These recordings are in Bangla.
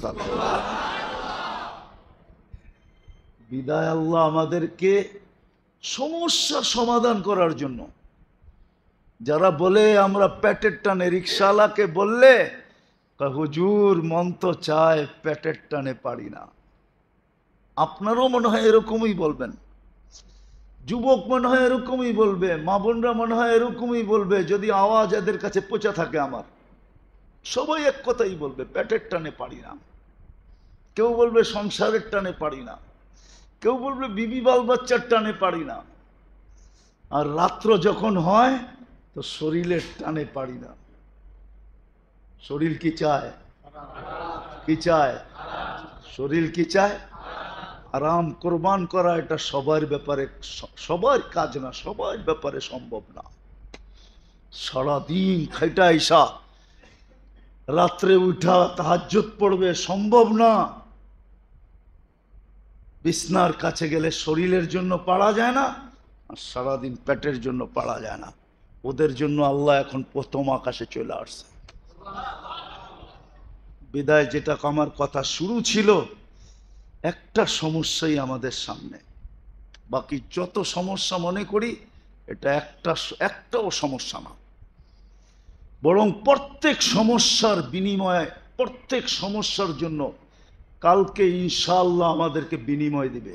থাকো। বিদায় আল্লাহ আমাদেরকে সমস্যার সমাধান করার জন্য, যারা বলে আমরা পেটের টানে, রিকশাওয়ালাকে বললে হুজুর মন তো চায় পেটের টানে পারি না। আপনারও মনে হয় এরকমই বলবেন, যুবক মনে হয় এরকমই বলবে, মা বোনরা মনে হয় এরকমই বলবে, যদি আওয়াজ এদের কাছে পৌঁছা থাকে আমার। সবাই এক কথাই বলবে পেটের টানে পারি না। কেউ বলবে সংসারের টানে পারি না, কেউ বলবে বিবি বাল বাচ্চার টানে পারি না, আর রাত্র যখন হয় তো শরীরের টানে পারি না। শরীর কি চায়? কি চায়? শরীর কি চায়? আরাম কোরবান করা এটা সবার ব্যাপারে, সবার কাজ না, সবার ব্যাপারে সম্ভব না। সারাদিন খাইটা আইসা রাত্রে উঠা তাহাজ্জুদ পড়বে, সম্ভব না। বিছনার কাছে গেলে শরীরের জন্য পারা যায় না, আর সারাদিন পেটের জন্য পারা যায় না। ওদের জন্য আল্লাহ এখন প্রথম আকাশে চলে আসছে। বিদায় যেটা আমার কথা শুরু ছিল, একটা সমস্যাই আমাদের সামনে, বাকি যত সমস্যা মনে করি এটা একটাও সমস্যা না, বরং প্রত্যেক সমস্যার বিনিময়ে, প্রত্যেক সমস্যার জন্য কালকে ইনশাআল্লাহ আমাদেরকে বিনিময় দিবে,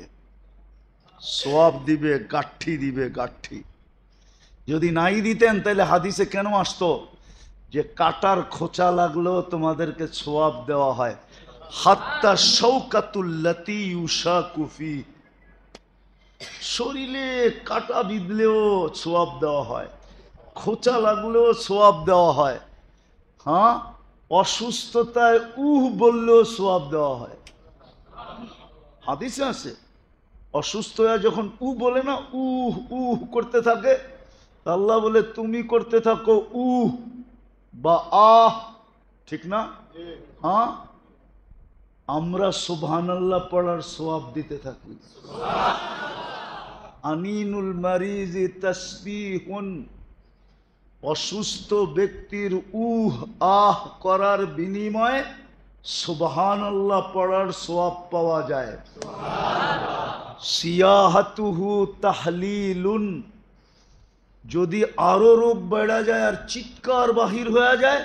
সওয়াব দিবে, গাঠি দিবে, গাঠি। যদি নাই দিতেন তাহলে হাদিসে কেন আসতো যে কাটার খোঁচা লাগলেও তোমাদেরকে সওয়াব দেওয়া হয়, হাত্তা শাওকাতুল্লাতি ইউশাকু ফি, শরীরে কাটা বিঁধলেও সওয়াব দেওয়া হয়, খোঁচা লাগলেও সওয়াব দেওয়া হয়। হ্যাঁ, অসুস্থতায় বললেও সওয়াব দেওয়া হয়। হাদিসে আছে অসুস্থ হয়ে যখন বলে না, করতে থাকে, আল্লাহ বলে তুমি করতে থাকো বা ঠিক না? হ্যাঁ, আমরা সুবহানাল্লাহ পড়ার সওয়াব দিতে থাকি। আনিনুল মারিজি তাসবিহুন, অসুস্থ ব্যক্তির করার বিনিময়ে সুবহানাল্লাহ পড়ার সওয়াব পাওয়া যায়। সিয়াহাতুহু তাহলিলুন, যদি আরো রোগ বেড়া যায় আর চিৎকার বাহির হয়ে যায়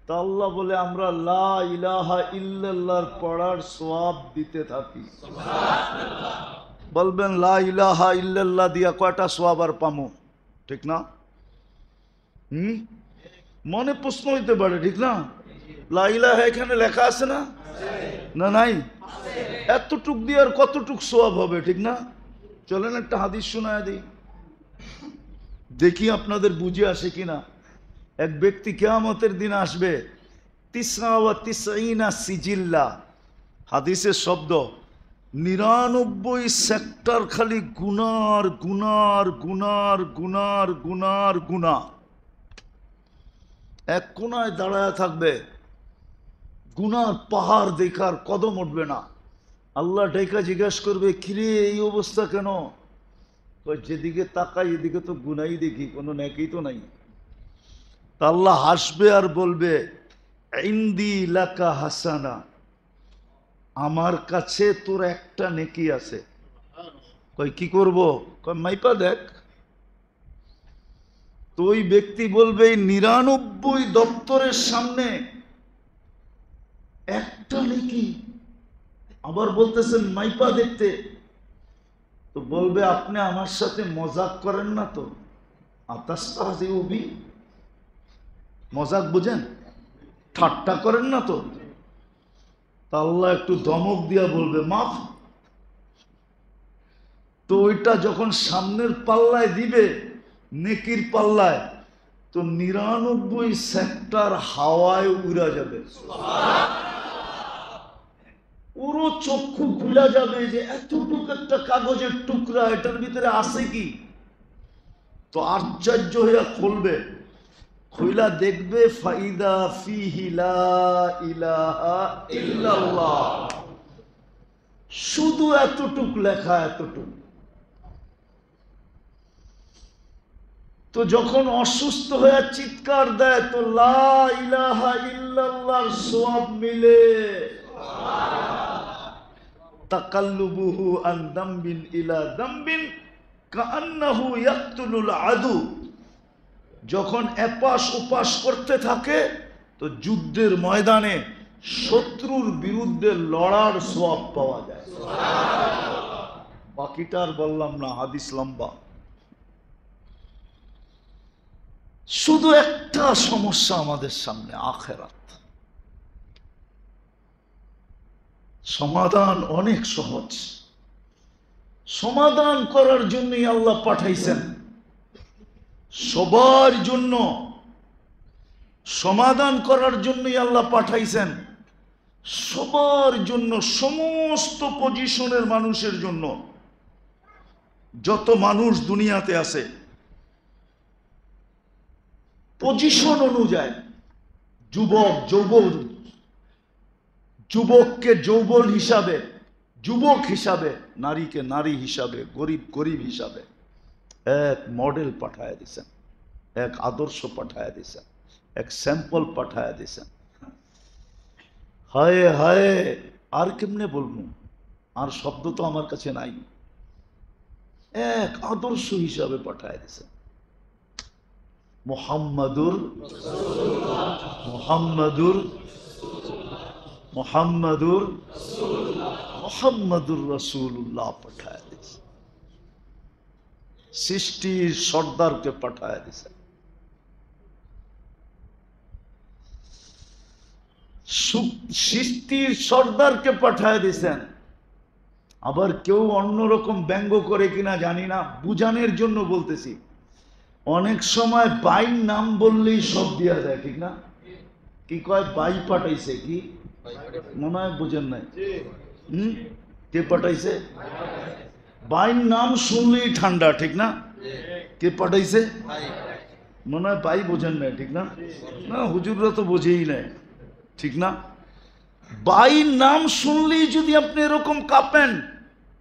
তা আল্লাহ বলে আমরা লা ইলাহা ইল্লাল্লাহর পড়ার সওয়াব দিতে থাকি। বলবেন লা ইলাহা ইল্লাল্লাহ দিয়া কয়টা সওয়াব আর পামু? ঠিক না? মনে প্রশ্ন হইতে পারে, ঠিক না? লা ইলাহা এখানে লেখা আছে না? না নাই? এতটুক দিয়ে আর কতটুক সওয়াব হবে, ঠিক না? চলেন একটা হাদিস শোনায় দিই, দেখি আপনাদের বুঝে আসে কিনা। এক ব্যক্তি কিয়ামতের দিন আসবে, 99 সিজিল্লা, হাদিসের শব্দ, 99 সেক্টর খালি গুনার গুনার গুনার গুনার গুনার গুনা। এক কোনায় দাঁড়ায় থাকবে, গুনার পাহাড় দেখার কদম উঠবে না। আল্লাহ ডেকা জিজ্ঞাসা করবে, কিরে এই অবস্থা কেন? যেদিকে তাকাই এদিকে তো গুনাই দেখি, কোনো নেকি তো নাই। তা আল্লাহ হাসবে আর বলবে, ইন্দি লাকা হাসানা, আমার কাছে তোর একটা নেকি আছে। কই কি করব? কই মাইপা দেখ। তো ওই ব্যক্তি বলবে 99 দপ্তরের সামনে একটা নেকি, আবার বলতেছেন মাইপা দেখতে। তো বলবে আপনি আমার সাথে মজাক করেন না তো? আতাস্তাহজিউবি, মজাক বুঝেন? ঠাট্টা করেন না তো? তা আল্লাহ একটু ধমক দিয়া বলবে মাফ। তো ওইটা যখন সামনের পাল্লায় দিবে, নেকির পাল্লায়, তো 99 সেক্টর হাওয়ায় উড়া যাবে। পুরো চক্ষু খুলে যাবে যে এতটুকু একটা কাগজের টুকরা, এটার ভিতরে আছে কি? তো আশ্চর্য হইয়া খুলবে, খুইলা দেখবে ফাইদা ফিহি লা ইলাহা ইল্লাল্লাহ, শুধু এতটুক লেখা, এতটুক। তো যখন অসুস্থ হয়ে চিৎকার দেয় তো লা ইলাহা ইল্লাল্লাহর সওয়াব মিলে। তাকাল্লুবুহু আন দামবিন ইলা দামবিন কাআন্নাহু ইয়াকতুলুল আদু। যখন এপাশ ওপাশ করতে থাকে তো যুদ্ধের ময়দানে শত্রুর বিরুদ্ধে লড়ার সওয়াব পাওয়া যায়। বাকিটা আর বললাম না, হাদিস লম্বা। শুধু একটা সমস্যা আমাদের সামনে, আখিরাত। সমাধান অনেক সহজ, সমাধান করার জন্যই আল্লাহ পাঠাইছেন, সবার জন্য সমাধান করার জন্যই আল্লাহ পাঠাইছেন, সবার জন্য, সমস্ত পজিশনের মানুষের জন্য। যত মানুষ দুনিয়াতে আছে পজিশন অনুযায়ী, যুবককে যৌবন হিসাবে, যুবক হিসাবে, নারীকে নারী হিসাবে, গরিব হিসাবে এক মডেল পাঠায় দিয়েছেন, এক আদর্শ পাঠায় দিয়েছেন, এক স্যাম্পল পাঠায় দিয়েছেন। হায় হায়, আর কেমনে বলবো, আর শব্দ তো আমার কাছে নাই। এক আদর্শ হিসাবে পাঠায় দিয়েছেন মুহাম্মাদুর রাসূলুল্লাহ পাঠায় দিয়েছে। সৃষ্টির সর্দারকে পাঠায় দিয়েছে। সৃষ্টির সর্দারকে পাঠায় দিয়েছেন। আবার কেউ অন্যরকম ব্যঙ্গ করে কিনা জানি না, বুঝানোর জন্য বলতেছি। অনেক সময় বাইর নাম বললেই সব দিয়া যায়, ঠিক না? কি কয়, বাই পাঠাইছে, কি মনে হয় বুঝেন নাই? কে পাঠাইছে? বাইর নাম শুনলেই ঠান্ডা, ঠিক না? কে পাঠাইছে? মনে হয় বাই বোঝেন নাই, ঠিক না? না, হুজুররা তো বোঝেই নাই, ঠিক না? বাইর নাম শুনলেই যদি আপনি এরকম কাঁপেন,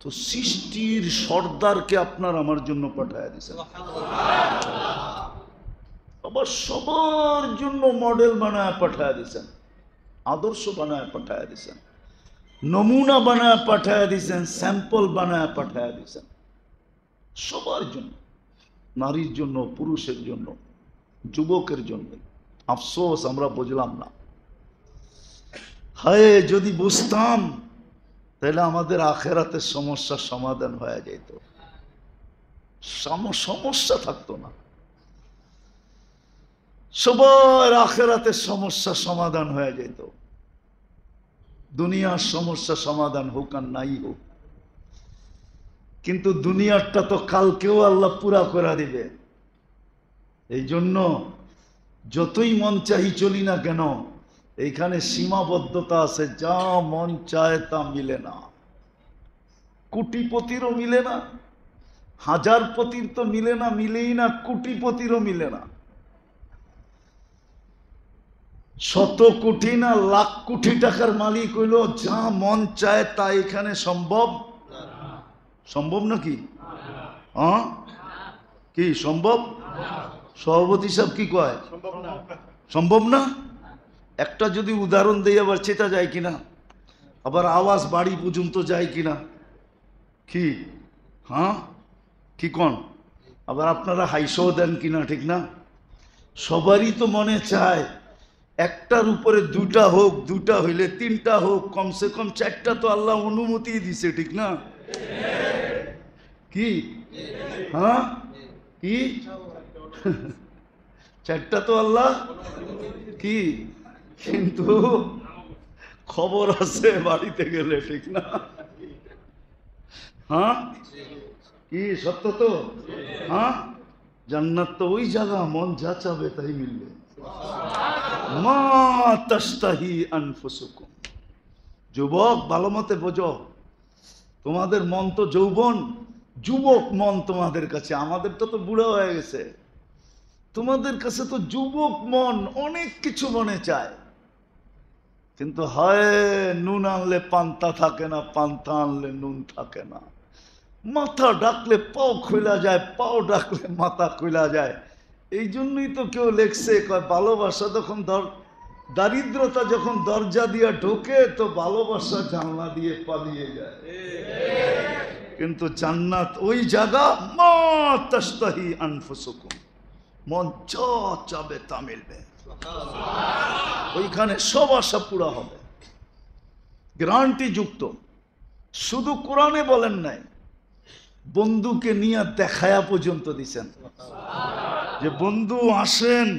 তো সৃষ্টির সর্দারকে আপনার আমার জন্য পাঠায় দিয়েছেন। আবার সবার জন্য মডেল বানায় পাঠায় দিয়েছেন, আদর্শ বানায় পাঠায় দিয়েছেন, নমুনা বানায় পাঠায় দিয়েছেন, স্যাম্পল বানায় পাঠায় দিয়েছেন। সবার জন্য, নারীর জন্য, পুরুষের জন্য, যুবকের জন্য। আফসোস আমরা বুঝলাম না। হায়, যদি বুঝতাম তাহলে আমাদের আখেরাতের সমস্যার সমাধান হয়ে যেত, সমস্যা থাকতো না। সবার আখেরাতের সমস্যা সমাধান হয়ে যেত। দুনিয়ার সমস্যা সমাধান হোক আর নাই হোক, কিন্তু দুনিয়ারটা তো কালকেও আল্লাহ পুরা করে দিবে। এই জন্য যতই মন চাই চলি না কেন, এইখানে সীমাবদ্ধতা আছে। যা মন চায় তা মিলে না। কোটিপতিরও মিলে না, হাজার পতির তো মিলে না, মিলেই না, কোটিপতিরও মিলে না। শত কোটি না লাখ কোটি টাকার মালিক হইল, যা মন চায় তা এখানে সম্ভব। সম্ভব নাকি? কি সম্ভব? সভাপতি সাহেব কি কয়? সম্ভব না। একটা যদি উদাহরণ দেই আবার চেতা যায় কিনা, আবার আওয়াজ বাড়ি পর্যন্ত যায় কিনা, কি কি কন? আবার আপনারা হাইসও দেন কিনা, ঠিক না? সবারই তো মনে চায় একটার উপরে দুটা হোক, দুটা হইলে তিনটা হোক, কমসে কম চারটা তো আল্লাহ অনুমতি দিছে, ঠিক না? কি কি চারটা তো আল্লাহ কি, কিন্তু খবর আছে বাড়িতে গেলে, ঠিক না? কি সত্য তো? জান্নাত তো ওই জায়গা, মন যা চাবে তাই মিলবে। মা তাস্তাহি আনফুসুকুম। যুবক, ভালো মতে বোঝো, তোমাদের মন তো যৌবন, যুবক মন তোমাদের কাছে। আমাদের তো বুড়া হয়ে গেছে, তোমাদের কাছে তো যুবক মন, অনেক কিছু মনে চায়। কিন্তু হয় নুন আনলে পান্তা থাকে না, পান্তা আনলে নুন থাকে না। মাথা ডাকলে পাও খুলা যায়, পাও ডাকলে মাথা খুলা যায়। এই জন্যই তো কেউ লেখছে, কয় ভালোবাসা যখন দারিদ্রতা যখন দরজা দিয়ে ঢোকে তো ভালোবাসা জানলা দিয়ে পালিয়ে যায়। কিন্তু জান্নাত ওই জায়গা, মা তাশতাহি আনফুসুকুম, মন যা চাবে তা মিলবে। ওইখানে সব আশা পুরা হবে, গ্যারান্টি যুক্ত। শুধু কোরআনে বলেন নাই, বন্ধুকে নিয়ে দেখায়া পর্যন্ত দিছেন যে বন্ধু আসেন,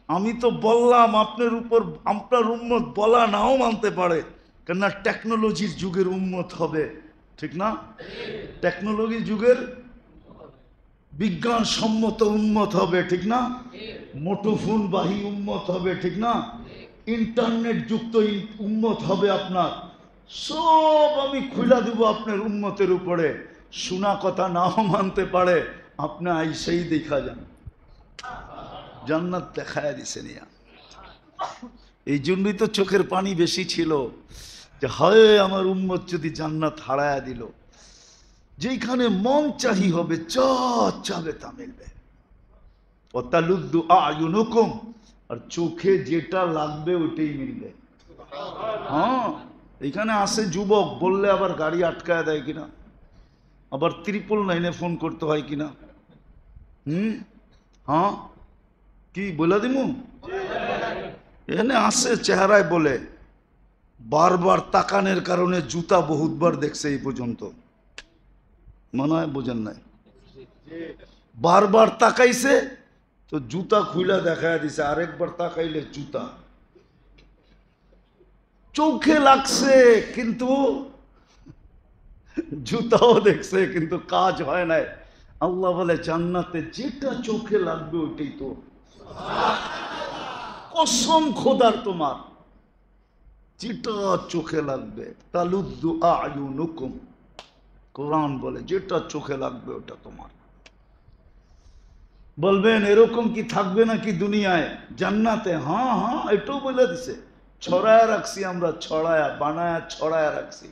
আমি তো বললাম আপনার উপর, আপনার উম্মত বলা নাও মানতে পারে, কেননা টেকনোলজির যুগের উম্মত হবে, ঠিক না? টেকনোলজি যুগের বিজ্ঞান সম্মত উম্মত হবে, ঠিক না? মুঠোফোন বাহী উম্মত হবে, ঠিক না? ইন্টারনেট যুক্ত উম্মত হবে আপনার। সব আমি খুলা দিব আপনার উম্মতের উপরে। শোনা কথা নাও মানতে পারে, আপনি আইসেই দেখা যান, জান্নাত দেখায় দিছেন। এই জন্যই তো চোখের পানি বেশি ছিল যে হয় আমার উম্মত যদি জান্নাত হারায়া দিল। যেখানে মন চাহি হবে, যা চাবে তা মিলবে। ওয়াতালুদ্দু আয়ুনুকুম, আর চোখে যেটা লাগবে ওইটাই মিলবে। হ্যাঁ, এখানে আসে যুবক, বললে আবার গাড়ি আটকায় দেয় কিনা, আবার 999 ফোন করতে হয় কিনা। হ্যাঁ, কি বলে দিমু? এখানে আসে চেহারায় বলে, বারবার তাকানের কারণে জুতা বহুতবার দেখছে এই পর্যন্ত, মনে হয় বোঝেন নাই। বারবার তাকাইছে তো জুতা খুইলা দেখায় দিছে, আরেকবার তাকাইলে জুতা চোখে লাগছে, কিন্তু জুতাও দেখছে, কিন্তু কাজ হয় নাই। আল্লাহ বলে জান্নাতে যেটা চোখে লাগবে ওইটাই তো। কসম খোদার তোমার, যেটা চোখে লাগবে। তালুদ্দু আয়ুনুকুম, কোরআন বলে যেটা চোখে লাগবে ওটা তোমার। বলবেন এরকম কি থাকবে নাকি দুনিয়ায় জান্নাতে? হ্যাঁ হ্যাঁ, এটাও বলে দিছে। ছড়ায়া রাখছি আমরা, ছড়ায়া বানায়া ছড়ায়া রাখছি।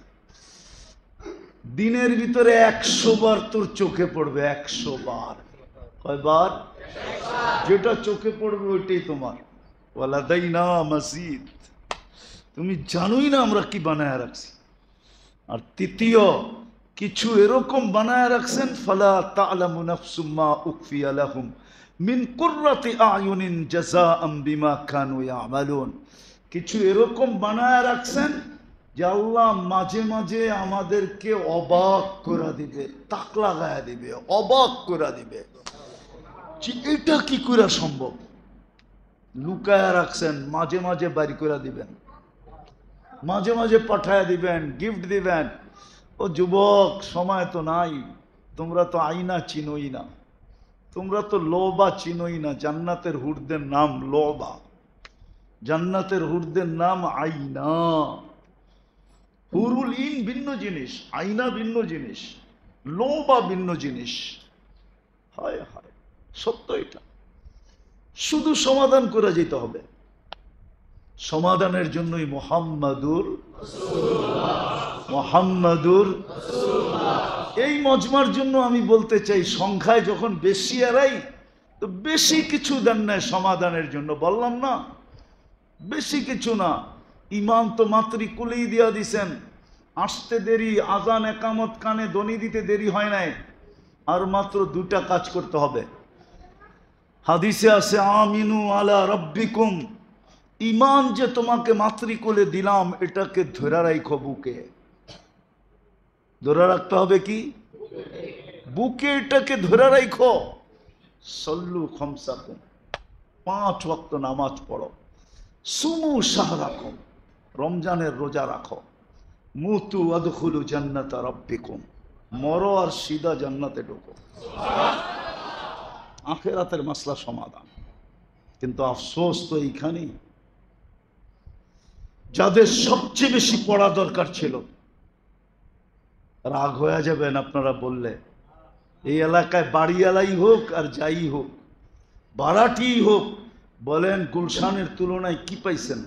দিনের ভিতরে 100 বার তোর চোখে পড়বে, 100 বার। কয়বার? যেটা চোখে পড়বে ওইটাই তোমার। ওয়ালাদাইনা মাজিদ, তুমি জানোই না আমরা কি বানায়া রাখছি। আর তৃতীয়, কিছু এরকম বানায় রাখছেন, ফালা তা'লামু নাফসুম মা উখফিয়া লাহুম মিন কুররাতি আয়ুনিন জাযাআম বিমা কানু ইয়ামালুন। কিছু এরকম বানায় রাখছেন যে আল্লাহ মাঝে মাঝে আমাদেরকে অবাক করে দিবে, তাক লাগায় দিবে, অবাক করে দিবে যে এটা কি করে সম্ভব। লুকায়া রাখছেন, মাঝে মাঝে বাড়ি করে দিবেন, মাঝে মাঝে পাঠায় দিবেন, গিফট দিবেন। ও যুবক, সময় তো নাই, তোমরা তো আইনা চিনোই না, তোমরা তো লোবা চিনোই না। জান্নাতের হুরদের নাম লোবা, জান্নাতের হুরদের নাম আইনা। হুরুল ইন ভিন্ন জিনিস, আইনা ভিন্ন জিনিস, লোবা ভিন্ন জিনিস। হায় হায়, সত্য এটা। শুধু সমাধান করে যেতে হবে। সমাধানের জন্যই মুহাম্মাদুর এই মজমার জন্য আমি বলতে চাই, সংখ্যায় যখন বেশি এরাই তো বেশি কিছু দেন না সমাধানের জন্য। বললাম না, বেশি কিছু না। ইমাম তো মাত্রই কুলেই দিয়া দিছেন, আসতে দেরি, আজান একামত কানে ধ্বনি দিতে দেরি হয় নাই, আর মাত্র 2টা কাজ করতে হবে। হাদিসে আছে আমিনু আলা রাব্বিকুম, ইমান যে তোমাকে মাতৃকোলে দিলাম এটাকে ধরে রাখো বুকে। ধরে রাখতে হবে কি? বুকে এটাকে ধরে রাখো। সল্লু খামসাকুম, 5 ওয়াক্ত নামাজ পড়ো। সুমু শাহরাকুম, রমজানের রোজা রাখো। মুতু আদখুলু জান্নাতা রাব্বিকুম, মরো আর সিধা জান্নাতে ঢোকো। আখিরাতের মাসলা সমাধান। কিন্তু আফসোস তো এইখানেই, যাদের সবচেয়ে বেশি পড়া দরকার ছিল। রাগ হয়ে যাবেন আপনারা বললে, এই এলাকায় বাড়িওয়ালাই হোক আর যাই হোক, বারাটি হোক, বলেন গুলশানের তুলনায় কি পাইছেন?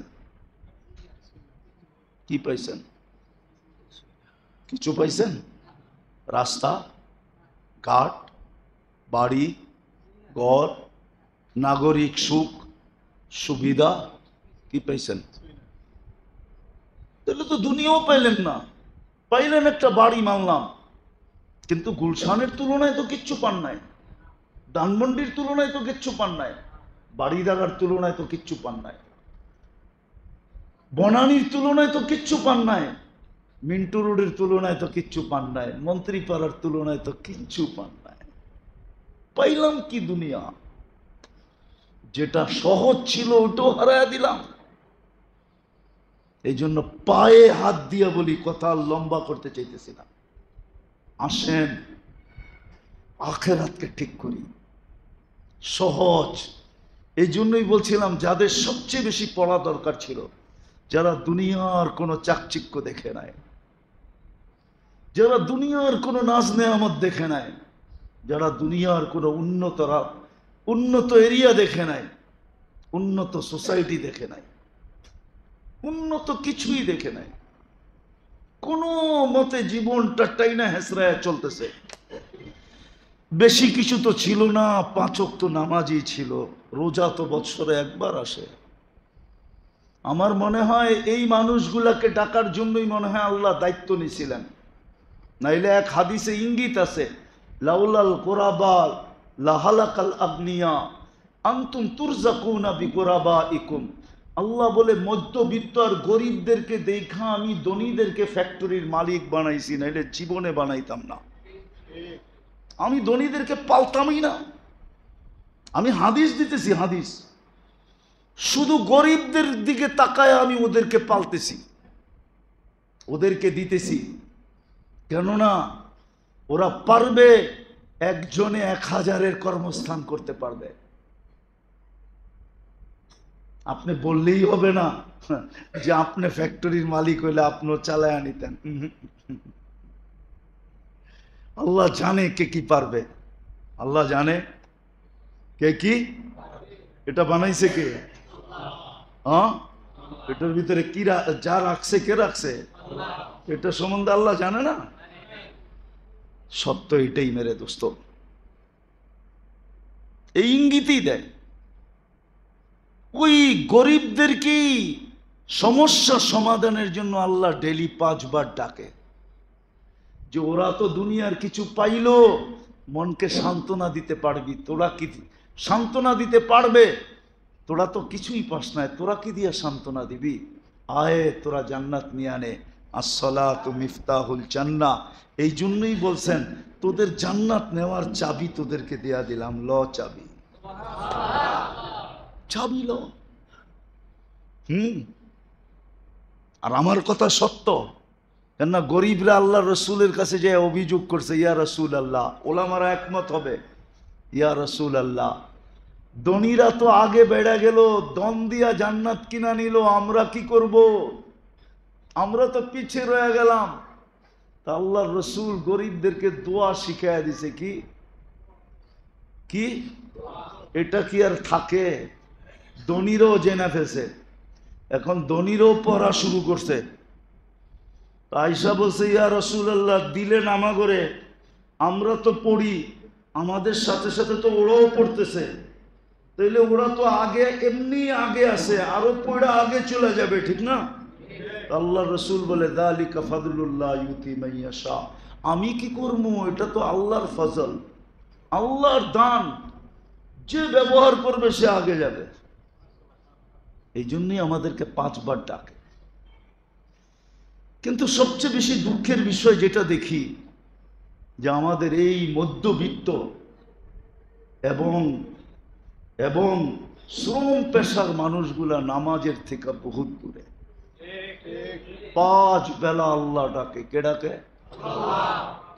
কি পাইছেন? কিছু পাইছেন? রাস্তা ঘাট, বাড়ি ঘর, নাগরিক সুখ সুবিধা কি পাইছেন? তাহলে তো দুনিয়াও পাইলেন না। পাইলেন একটা বাড়ি মানলাম, কিন্তু গুলশানের তুলনায় তো কিচ্ছু পান নাই, ধানমন্ডির তুলনায় তো কিচ্ছু পান নাই, বাড়িদাগার তুলনায় তো কিচ্ছু পান নাই, বনানীর তুলনায় তো কিচ্ছু পান নাই, মিন্টু রোডের তুলনায় তো কিচ্ছু পান নাই, মন্ত্রীপাড়ার তুলনায় তো কিচ্ছু পান নাই। পাইলাম কি দুনিয়া? যেটা সহজ ছিল ওটাও হারায়া দিলাম। এই জন্য পায়ে হাত দিয়া বলি, কথা লম্বা করতে চাইতেছি না, আসেন আখেরাতকে ঠিক করি। সহজ। এই জন্যই বলছিলাম, যাদের সবচেয়ে বেশি পড়া দরকার ছিল, যারা দুনিয়ার কোনো চাকচিক্য দেখে নাই, যারা দুনিয়ার কোনো নাজ নেয়ামত দেখে নাই, যারা দুনিয়ার কোনো উন্নত এরিয়া দেখে নাই, উন্নত সোসাইটি দেখে নাই, উন্নত কিছুই দেখে নাই, কোনো মতে জীবনটা টাইনা হেসরায় চলতেছে। বেশি কিছু তো ছিল না, 5 ওয়াক্ত নামাজই ছিল, রোজা তো বছরে একবার আসে। আমার মনে হয় এই মানুষগুলাকে ডাকার জন্যই মনে হয় আল্লাহ দায়িত্ব নিয়েছিলেন। নাইলে এক হাদিসে ইঙ্গিত আছে, লাউলাল কুরাবা লাহালাকাল আগনিয়া আনতুম তুরজাকুনা বিকুরাবাইকুম। আল্লাহ বলে, মধ্যবিত্ত আর গরিবদেরকে দেখা আমি ধনীদেরকে ফ্যাক্টরির মালিক বানাইছি, নাইলে জীবনে বানাইতাম না। আমি ধনীদেরকে পালতামই না। আমি হাদিস দিতেছি, হাদিস। শুধু গরিবদের দিকে তাকায় আমি ওদেরকে পালতেছি, ওদেরকে দিতেছি। কেননা ওরা পারবে, একজনে 1000-এর কর্মস্থান করতে পারবে। আপনি বললেই হবে না যে আপনি ফ্যাক্টরির মালিক হইলে আপনিও চালায় নিতেন। আল্লাহ জানে কে কি পারবে, আল্লাহ জানে কে কি। এটা বানাইছে কে? হ্যাঁ, এটার ভিতরে কি যা রাখছে, কে রাখছে? এটা সম্বন্ধে আল্লাহ জানে না? সত্য এটাই মেরে দোস্ত, এই ইঙ্গিতই দেয়। ওই গরিবদেরকেই সমস্যা সমাধানের জন্য আল্লাহ ডেলি 5 বার ডাকে, যে ওরা তো দুনিয়ার কিছু পাইলো, মনকে সান্ত্বনা দিতে পারবি? তোরা কি সান্ত্বনা দিতে পারবে? তোরা তো কিছুই পাস নাই, তোরা কি দিয়া সান্ত্বনা দিবি? আয়ে তোরা জান্নাত নিয়ে আনে, আসসালাতু মিফতাহুল জান্নাহ। এই জন্যই বলছেন, তোদের জান্নাত নেওয়ার চাবি তোদেরকে দেয়া দিলাম, ল চাবি, চাবি ল। আর আমার কথা সত্য, কেননা গরিবরা আল্লাহ রসুলের কাছে যে অভিযোগ করছে, ইয়া রসুল আল্লাহ, ওলামারা একমত হবে, ইয়া রসুল আল্লাহ, ধনীরা তো আগে বেড়ে গেল, দম দিয়া জান্নাত কিনা নিল, আমরা কি করব? আমরা তো পিছিয়ে রয়ে গেলাম। তা আল্লাহ রসুল গরিবদেরকে দোয়া শিখাইয়া দিছে। কি কি এটা কি আর থাকে? ধনীরাও জেনে ফেলছে, এখন ধনীরাও পড়া শুরু করছে। আয়েশা বলছে, ইয়া রাসূলুল্লাহ, দিলেন আমাগরে, আমরা তো পড়ি, আমাদের সাথে সাথে তো ওরাও পড়তেছে, তাইলে ওরা তো আগে, এমনি আগে আছে, আরো পড়া আগে চলে যাবে, ঠিক না? আল্লাহ রসুল বলে, যালিকা ফাদলুল্লাহ ইউতি মান ইয়াশা। আমি কি করবো? এটা তো আল্লাহর ফজল, আল্লাহর দান, যে ব্যবহার করবে সে আগে যাবে। এই জন্যই আমাদেরকে 5 বার ডাকে। কিন্তু সবচেয়ে বেশি দুঃখের বিষয় যেটা দেখি, যে আমাদের এই মধ্যবিত্ত এবং শ্রম পেশার মানুষগুলা নামাজের থেকে বহুত দূরে। 5 বেলা আল্লাহ ডাকে। কে ডাকে?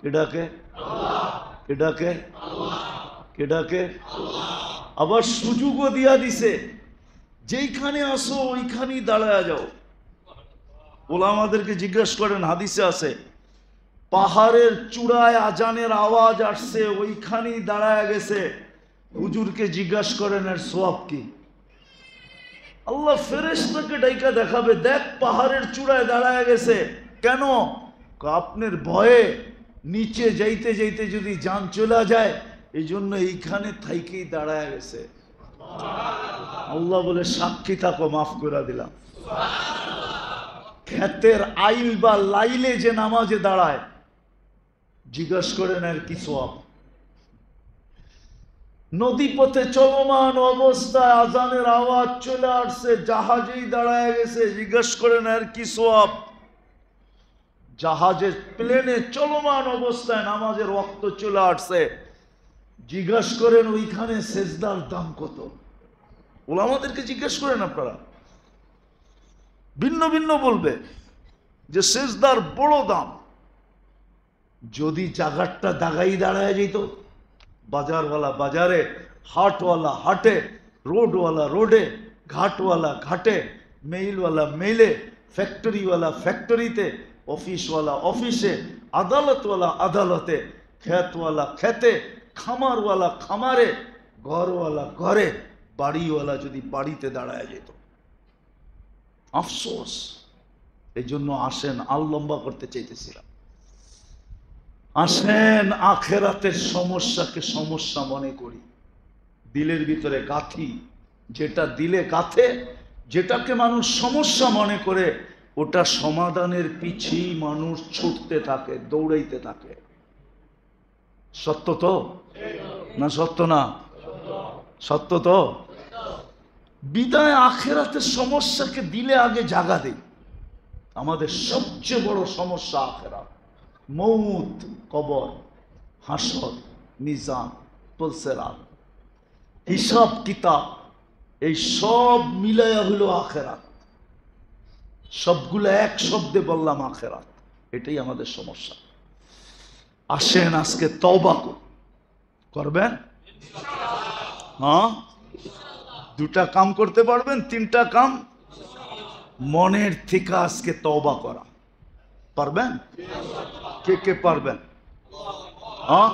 কে ডাকে? কে ডাকে? কে ডাকে? আবার সুযোগও দিয়া দিছে, যেইখানে আসো ওইখানেই দাঁড়ায় যাও। ওলামাদেরকে জিজ্ঞাসা করেন, হাদিসে আছে, পাহাড়ের চূড়ায় আজানের আওয়াজ আসছে, ওইখানেই দাঁড়ায় গেছে। হুজুরকে জিজ্ঞাসা করেন, এর সওয়াব কি? আল্লাহ ফেরেশতাকে ডাইকা দেখাবে, দেখ পাহাড়ের চূড়ায় দাঁড়ায় গেছে। কেন? আপনার ভয়ে নিচে যাইতে যাইতে যদি জান চলে যায়, এই জন্য এইখানে থাইকেই দাঁড়ায় গেছে। আল্লাহ বলে সাক্ষী থাকো, মাফ করে দিলাম। ক্ষেতের আইল বা লাইলে যে নামাজে দাঁড়ায়, জিজ্ঞেস করেন আর কি সওয়াব। নদী পথে চলমান অবস্থায় আজানের আওয়াজ চলে আসছে, জাহাজেই দাঁড়ায় গেছে, জিজ্ঞেস করেন আর কি সওয়াব। জাহাজের প্লেনে চলমান অবস্থায় নামাজের ওয়াক্ত চলে আসছে, জিজ্ঞেস করেন ওইখানে সেজদার দাম কত। ওলামাদেরকে জিজ্ঞেস করেন আপনারা, ভিন্ন ভিন্ন বলবে যে সেজদার বড় দাম। যদি জায়গাটা দাগাই দাঁড়ায় যেত, বাজারওয়ালা বাজারে, হাটওয়ালা হাটে, রোডওয়ালা রোডে, ঘাটওয়ালা ঘাটে, মেইলওয়ালা মেইলে, ফ্যাক্টরিওয়ালা ফ্যাক্টরিতে, অফিসওয়ালা অফিসে, আদালতওয়ালা আদালতে, ক্ষেতওয়ালা খেতে, খামারওয়ালা খামারে, ঘরওয়ালা ঘরে, বাড়িওয়ালা যদি বাড়িতে দাঁড়ায় যেত। আফসোস। এই জন্য আসেন, আর লম্বা করতে চাইতেছিলাম, আসেন আখেরাতের সমস্যাকে সমস্যা মনে করি। দিলের ভিতরে গাঁথি, যেটা দিলে গাঁথে, যেটাকে মানুষ সমস্যা মনে করে, ওটা সমাধানের পিছেই মানুষ ছুটতে থাকে, দৌড়াইতে থাকে। সত্য তো না? সত্য না? সত্য তো। বিদায় আখেরাতের সমস্যাকে দিলে আগে জাগা দেই। আমাদের সবচেয়ে বড় সমস্যা আখেরাত, মৌত, কবর, হাসর, মিজান, পুলসিরাত, হিসাব কিতাব, এই সব মিলাইয়া হলো আখেরাত। সবগুলো এক শব্দে বললাম আখেরাত। এটাই আমাদের সমস্যা। আসেন আজকে তওবা করবেন। হ্যাঁ, দুটা কাম করতে পারবেন, তিনটা কাম। মনের থেকে আজকে তওবা করা পারবেন? কে কে পারবেন? হ্যাঁ,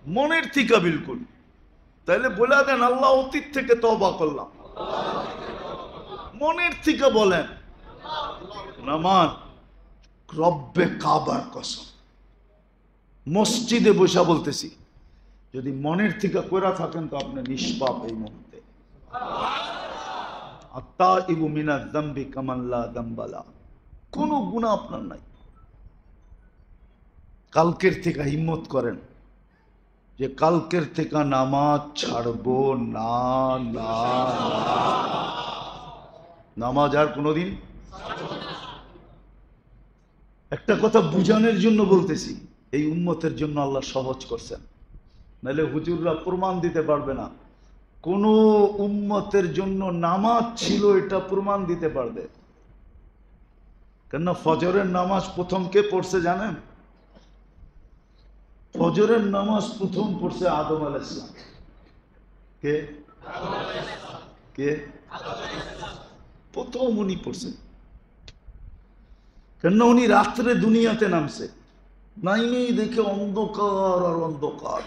মনের থেকে বিলকুল। তাইলে বলে দেন, আল্লাহ অতীত থেকে তওবা করলাম। মনের থেকে বলেন, নামান রব্বে কাবার কসম, মসজিদে বসা বলতেছি, যদি মনের থেকে কইরা থাকেন তো আপনি নিষ্পাপ এই মুহূর্তে। আত্তাইবু মিনাজ যামবি কামান লা যামবা লা, কোনো গুনাহ আপনার নাই। কালকের থেকে হিম্মত করেন যে কালকের থেকে নামাজ ছাড়বো না। না, নামাজ আর কোনোদিন। একটা কথা বুঝানোর জন্য বলতেছি, এই উম্মতের জন্য আল্লাহ সহজ করছেন, নাহলে হুজুররা প্রমাণ দিতে পারবে না। কোন উম্মতের জন্য নামাজ ছিল এটা প্রমাণ দিতে পারবে। কেননা ফজরের নামাজ প্রথম কে পড়ছে জানেন? ফজরের নামাজ প্রথম পড়ছে আদম আলাইহিস সালাম। কে কে প্রথম উনি পড়ছেন। কেননা উনি রাত্রে দুনিয়াতে নামছে, নাইমেই দেখে অন্ধকার আর অন্ধকার,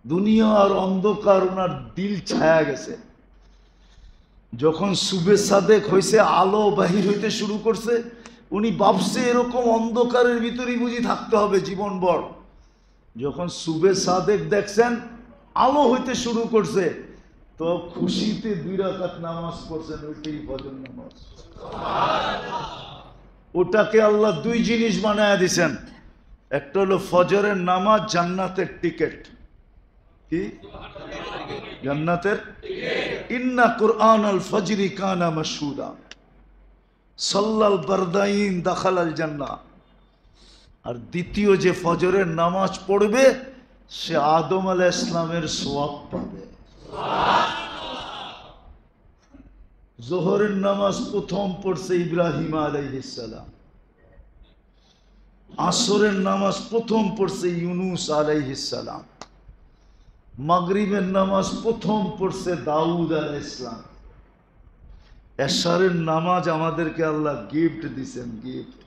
দুনিয়া আর অন্ধকার, ওনার দিল ছায়া গেছে। যখন সুবে সাদেক হয়েছে, আলো বাহির হইতে শুরু করছে, উনি ভাবছে এরকম অন্ধকারের ভিতরেই বুঝি থাকতে হবে জীবনভর। যখন সুবে সাদেক দেখছেন আলো হইতে শুরু করছে, তো খুশিতে 2 রাকাত নামাজ পড়ছেন, ওইটাই ফজর নামাজ। ওটাকে আল্লাহ 2 জিনিস বানায় দিছেন। একটা হলো ফজরের নামাজ জান্নাতের টিকিট। কি জান্নাতের? ইন্না কুরআনাল ফজরি কানা মাশহুদা, সাল্লাল বারদাইন দাখালাল জান্নাহ। আর দ্বিতীয় যে ফজরের নামাজ পড়বে, সে আদম আলাইহিস সালামের সওয়াব পাবে। যোহরের নামাজ প্রথম পড়ছে ইব্রাহিম আলাইহিস সালাম, আসরের নামাজ প্রথম পড়ছে ইউনুস আলাইহিস সালাম, মাগরিবের নামাজ প্রথম পড়ছে দাউদ আলাইহিস সালাম, এশারের নামাজ আমাদেরকে আল্লাহ গিফট দিছেন, গিফট।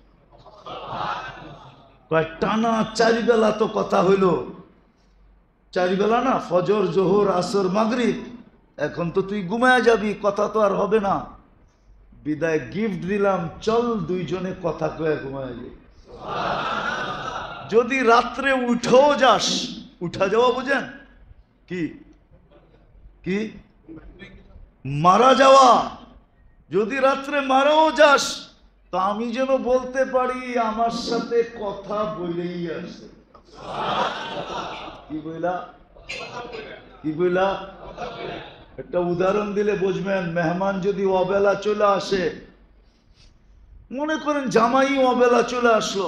টানা 4 বেলা তো কথা হইল, 4 বেলা না, ফজর জোহর আসর মাগরিব। এখন তো তুই ঘুমায় যাবি, কথা তো আর হবে না। বিদায় গিফট দিলাম, চল 2 জনে কথা কয়ে ঘুমায় যাই। যদি রাত্রে উঠেও যাস, উঠা যাওয়া বুঝেন কি? কি মারা যাওয়া, যদি রাত্রে মারাও যাস তো আমি যেন বলতে পারি আমার সাথে কথা বলেই আসে। কি বইলা, কি বইলা? একটা উদাহরণ দিলে বুঝবেন। মেহমান যদি অবেলা চলে আসে, মনে করেন জামাই অবেলা চলে আসলো,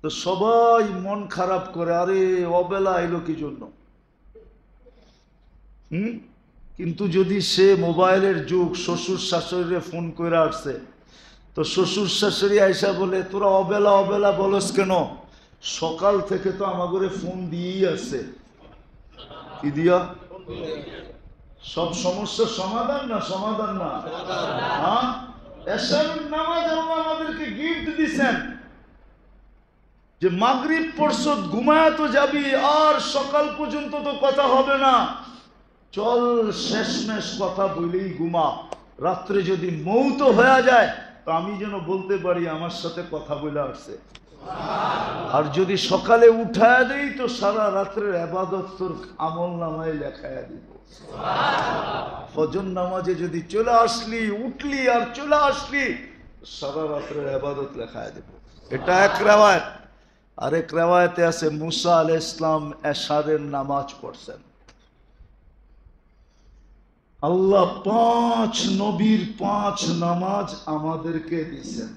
তো সবাই মন খারাপ করে, আরে অবেলা এলো কি জন্য? কিন্তু যদি সে মোবাইলের যুগ, শ্বশুর শাশুড়িরে ফোন করে আসছে, তো শ্বশুর শাশুড়ি আইসা বলে তোরা অবেলা অবেলা বলস কেন? সকাল থেকে তো আমাকে ফোন দিয়েই আছে। কি দিয়া? সব সমস্যার সমাধান না? সমাধান না? হ্যাঁ, এশারের নামাজ আল্লাহ আমাদেরকে গিফট দিছেন যে মাগরিব পড়ছো, ঘুমায় তো যাবি, আর সকাল পর্যন্ত তো কথা হবে না, চল শেষমেশ কথা বলেই ঘুমা। রাত্রে যদি মৌত হয়ে যায় তো আমি যেন বলতে পারি আমার সাথে কথা বলে আসছে। আর যদি সকালে উঠায় দেই তো সারা রাত্রের ইবাদত তোর আমল নামায় লেখায় দিব। ফজর নামাজে যদি চলে আসলি, উঠলি আর চলে আসলি, সারা রাত্রের ইবাদত লেখায় দিব। এটা এক রিওয়ায়াত। আরেক রিওয়ায়াতে আছে মুসা আলাইহিস সালাম এশারের নামাজ পড়ছেন। আল্লাহ 5 নবীর 5 নামাজ আমাদেরকে দিয়েছেন,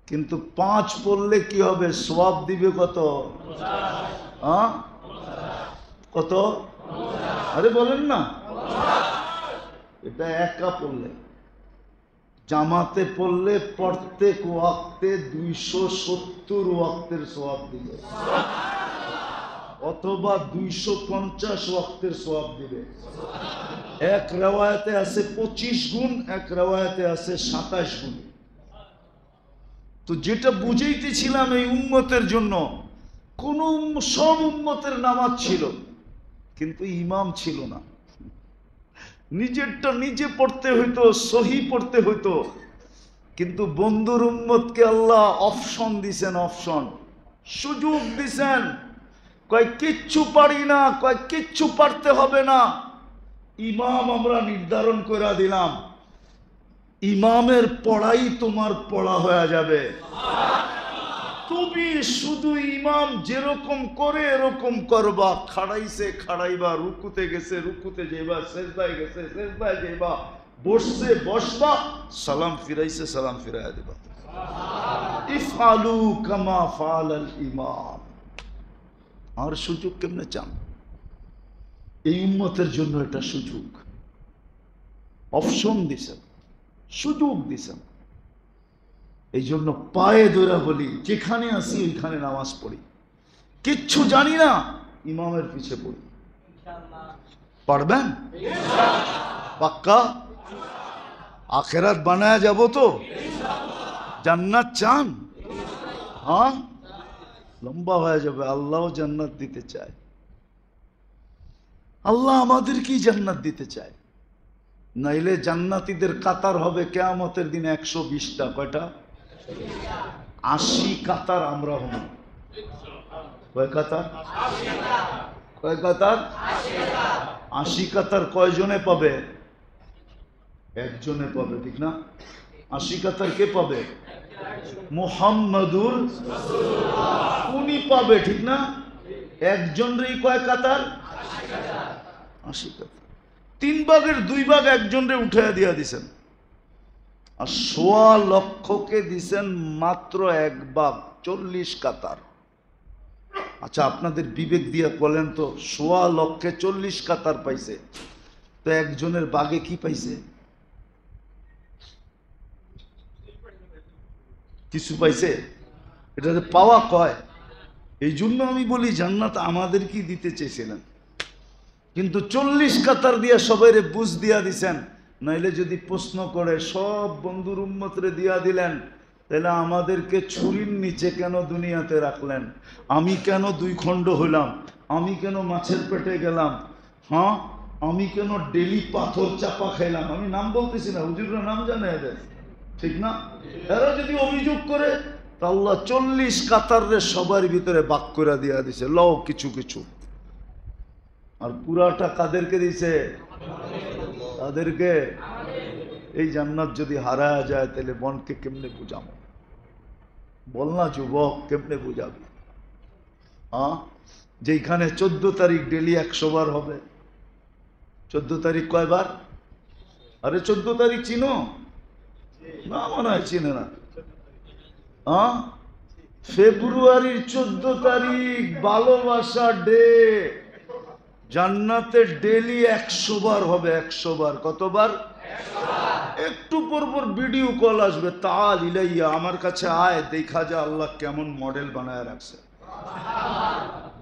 কিন্তু 5 পড়লে কি হবে? সওয়াব দিবে কত? কত? আরে বলেন না। এটা একা পড়লে, জামাতে পড়লে প্রত্যেক ওয়াক্তে 270 ওয়াক্তের সওয়াব দিবে, অথবা 250 ওয়াক্তের সওয়াব দিবে। এক রিওয়ায়াতে আছে 25 গুণ, এক রিওয়ায়াতে আছে 27 গুণ। তো যেটা বুঝাইতেছিলাম, এই উম্মতের জন্য কোন সব উম্মতের নামাজ ছিল, কিন্তু ইমাম ছিল না। নিজেরটা নিজে পড়তে হইতো, সহি পড়তে হইতো। কিন্তু বন্ধুর উম্মতকে আল্লাহ অপশন দিছেন, অপশন, সুযোগ দিছেন। কয় কিচ্ছু পারি না, কয় কিচ্ছু পারতে হবে না, ইমাম আমরা নির্ধারণ করে দিলাম, ইমামের পড়াই তোমার পড়া হয়ে যাবে। তুমি শুধু ইমাম যেরকম করে এরকম করবা। খাড়াইছে খাড়াইবা, রুকুতে গেছে রুকুতে যাইবা, সেজদায় গেছে সেজদায় যাইবা, বসছে বসবা, সালাম ফিরাইছে সালাম ফিরাইয়া দিবা। ইফআলু কামা ফাআলাল ইমাম। আর সুযোগ কেমনে চান? এই উম্মতের জন্য এটা সুযোগ, অপশন দিছেন, সুযোগ দিছেন। এই জন্য পায়ে ধরে বলি, যেখানে আসি ওইখানে নামাজ পড়ি। কিচ্ছু জানি না, ইমামের পিছে পড়ি। পারবেন? পাক্কা? আখেরাত বানায়া যাব তো? জান্নাত চান? হ্যাঁ, লম্বা হয়ে যাবে। আল্লাহ জান্নাত দিতে চায়, আল্লাহ আমাদেরকেই জান্নাত দিতে চায়। নাইলে জান্নাতীদের কাতার হবে কিয়ামতের দিন 120টা। কয়টা? 80 কাতার আমরা হব। কয় কাতার? কয় কাতার? 80 কাতার। কয়জনে পাবে? একজনে পাবে, ঠিক না? 80 কাতার কে পাবে? মুহাম্মাদুর রাসূলুল্লাহ, উনি পাবে, ঠিক না? একজনেরই কয় কাতার? 80 কাতার। 3 ভাগের 2 ভাগ একজনরে উঠাইয়া দিয়া দিছেন, আর 1.25 লক্ষকে দিছেন মাত্র 1 ভাগ, 40 কাতার। আচ্ছা, আপনাদের বিবেক দিয়া বলেন তো, 1.25 লক্ষে 40 কাতার পাইছে, তো একজনের ভাগে কি পাইছে? কিছু পাইছে? এটাতে পাওয়া কয়। এই জন্য আমি বলি জান্নাত আমাদের কি দিতে চেয়েছিলেন, কিন্তু 40 কাতার দিয়া সবাইরে বুঝ দিয়া দিছেন। নাইলে যদি প্রশ্ন করে সব বন্ধুর উম্মতরে দিয়া দিলেন, তাহলে আমাদেরকে ছুরির নিচে কেন দুনিয়াতে রাখলেন? আমি কেন 2 খণ্ড হইলাম? আমি কেন মাছের পেটে গেলাম? হ্যাঁ, আমি কেন ডেলি পাথর চাপা খাইলাম? আমি নাম বলতেছি না, হুজুররা নাম জানে এদের, ঠিক না? এরা যদি অভিযোগ করে, তা আল্লাহ 40 কাতারে সবার ভিতরে ভাগ করে দিয়া দিছে, লও কিছু কিছু। আর পুরাটা কাদেরকে দিছে? তাদেরকে এই জান্নাত যদি হারায় যায় তাহলে মনকে কেমনে বুঝাবো? বল না যুবক, কেমনে বুঝাবি? যেখানে 14 তারিখ ডেলি 100 বার হবে। 14 তারিখ কয়বার? আরে 14 তারিখ চিনো না? মনে হয় চিনে না। ফেব্রুয়ারির 14 তারিখ ভালোবাসা ডে। জান্নাতে ডেলি 100 বার হবে। 100 বার। কতবার? একটু পর পর ভিডিও কল আসবে, তাল ইলাইয়া, আমার কাছে আয়, দেখা যা আল্লাহ কেমন মডেল বানায় রাখছে।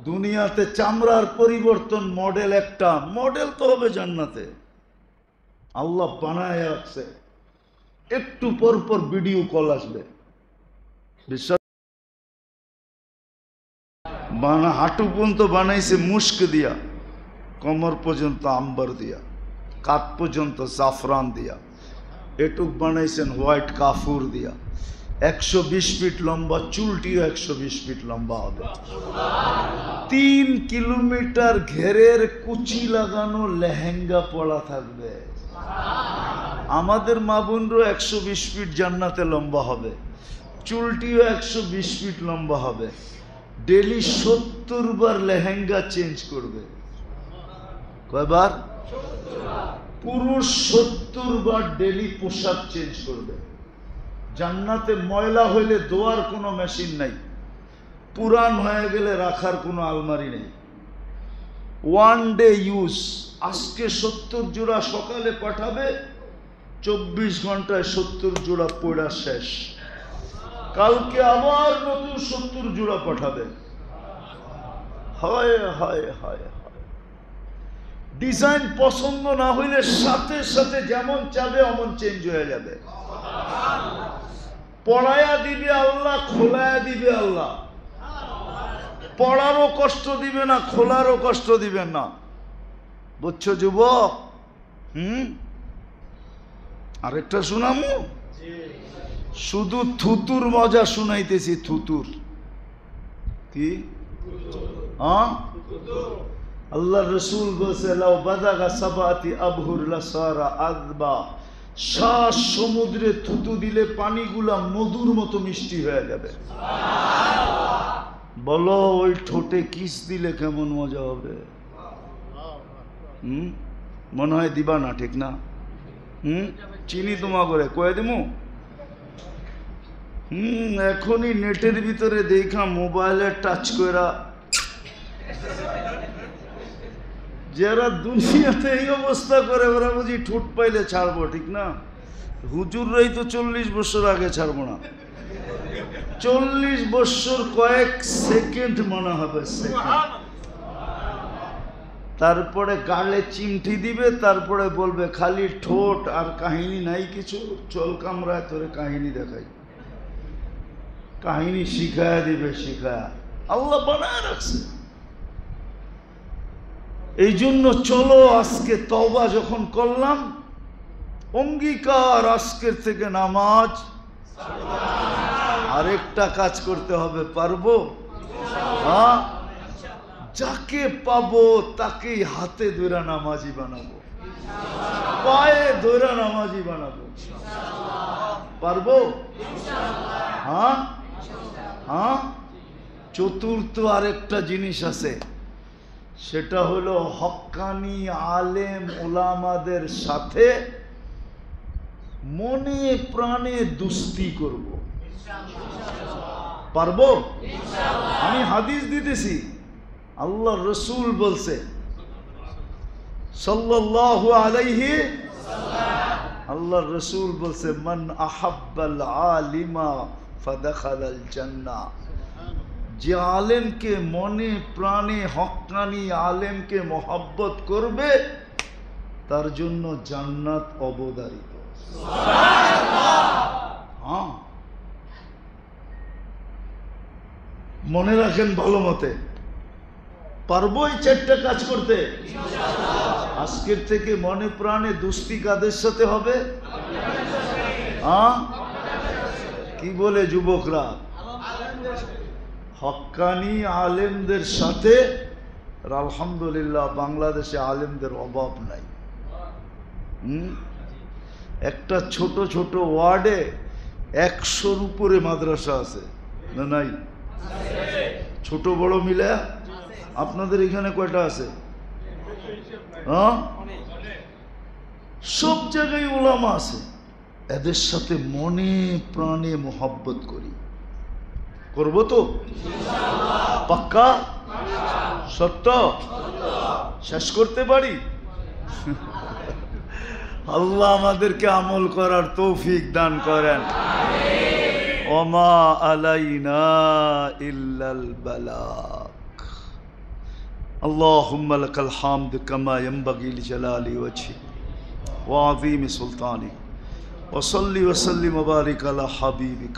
দুনিয়াতে চামড়ার পরিবর্তন মডেল একটা, মডেল তো হবে জান্নাতে, আল্লাহ বানায় রাখছে। একটু পর পর ভিডিও কল আসবে। বিশ্বাস হাঁটু পর্যন্ত বানাইছে মুস্ক দিয়া, কমর পর্যন্ত আম্বার দিয়া, কাত পর্যন্ত জাফরান দিয়া, এটুক বানাইছেন হোয়াইট কাফুর দিয়া। 120 ফিট লম্বা, চুলটিও 120 ফিট লম্বা হবে। 3 কিলোমিটার ঘেরের কুচি লাগানো লেহেঙ্গা পরা থাকবে। আমাদের মা বোনরও 120 ফিট জান্নাতে লম্বা হবে, চুলটিও 120 ফিট লম্বা হবে। ডেলি 70 বার লেহেঙ্গা চেঞ্জ করবে। কয়বার? পুরুষ 70 বার ডেলি পোশাক চেঞ্জ করবে। জান্নাতে ময়লা হইলে ধোয়ার কোনো মেশিন নাই, পুরান হয়ে গেলে রাখার কোনো আলমারি নেই। 1 ডে ইউজ। আজকে 70 জোড়া সকালে পাঠাবে, 24 ঘন্টায় 70 জোড়া পড়া শেষ। কালকে আবার নতুন 70 জোড়া পাঠাবে। হায় হায় হায় হায়। ডিজাইন পছন্দ না হইলে সাথে সাথে যেমন চাবে অমন চেঞ্জ হয়ে যাবে। পড়ায়া দিবে আল্লাহ, খোলায়া দিবে আল্লাহ। পড়ারও কষ্ট দিবে না, খোলারও কষ্ট দিবে না। বুঝছো যুবক? আরেকটা শুনামু, শুধু থুতুর মজা শুনাইতেছি। থুতুর কি? আল্লাহ রসুল বলছে, লাউ বাদাগা সাবাতি আবহুর লাসারা আযবা। 7 সমুদ্রে থুতু দিলে পানিগুলা মধুর মতো মিষ্টি হয়ে যাবে। বলো ওই ঠোঁটে কিস দিলে কেমন মজা হবে? মনে হয় দিবা না, ঠিক না? চিনি তোমা করে কয়ে দিমু। এখনই নেটের ভিতরে দেখা, মোবাইলে টাচ করা, যারা দুনিয়াতে এই অবস্থা করে ওরা বুঝি ঠোঁট পাইলে ছাড়বো, ঠিক না? হুজুররাই তো 40 বছর আগে ছাড়বো না। 40 বছর কয়েক সেকেন্ড মনে হবে, তারপরে গালে চিমটি দিবে, তারপরে বলবে খালি ঠোঁট আর কাহিনী নাই কিছু, চল কামরায় তোরে কাহিনী দেখাই। কাহিনী শিখায়া দিবে, শিখায়া। আল্লাহ বানায় রাখছে। এই জন্য চলো আজকে তওবা যখন করলাম, অঙ্গীকার আজকের থেকে নামাজ। আরেকটা কাজ করতে হবে, পারবো? যাকে পাবো তাকেই হাতে ধরে নামাজি বানাবো, পায়ে ধরে নামাজি বানাবো। পারবো? চতুর্থ আরেকটা জিনিস আছে, সেটা হলো হক্কানি আলেম ওলামাদের সাথে মনে প্রাণে দুস্তি করব। পারবো? আমি হাদিস দিতেছি, আল্লাহ রসুল বলছে সাল্লাল্লাহু আলাইহি, আল্লাহ রসুল বলছে, মান আহাব্বাল আলিমা ফাদাখালাল জান্নাহ। যে আলেমকে মনে প্রাণে, হক্কানি আলেমকে মহব্বত করবে, তার জন্য জান্নাত অবধারিত। মনে রাখেন ভালো মতে। পারবো এই 4টা কাজ করতে? আজকের থেকে মনে প্রাণে দুস্তি কাদের সাথে হবে? কি বলে যুবকরা? হক্কানি আলেমদের সাথে। আর আলহামদুলিল্লাহ বাংলাদেশে আলেমদের অভাব নাই। একটা ছোট ছোট ওয়ার্ডে 100-র উপরে মাদ্রাসা আছে না নাই? ছোট বড় মিলে আপনাদের এখানে কয়টা আছে? হ্যাঁ, সব জায়গায় ওলামা আছে। এদের সাথে মনে প্রাণে মোহাব্বত করি, করবো তো পাক্কা? সত্য শেষ করতে পারি? আল্লাহ আমাদেরকে আমল করার তৌফিক দান করেন। ওমা আলাইনা ইল্লাল বালাগ। আল্লাহুম্মা লাকাল হামদ কামা ইয়ানবাগি লিজালালি ওয়াজহিক ওয়া আযীমি সুলতানিক ওয়া সাল্লি ওয়া সাল্লিম ওয়া বারিক আলা হাবিবিক।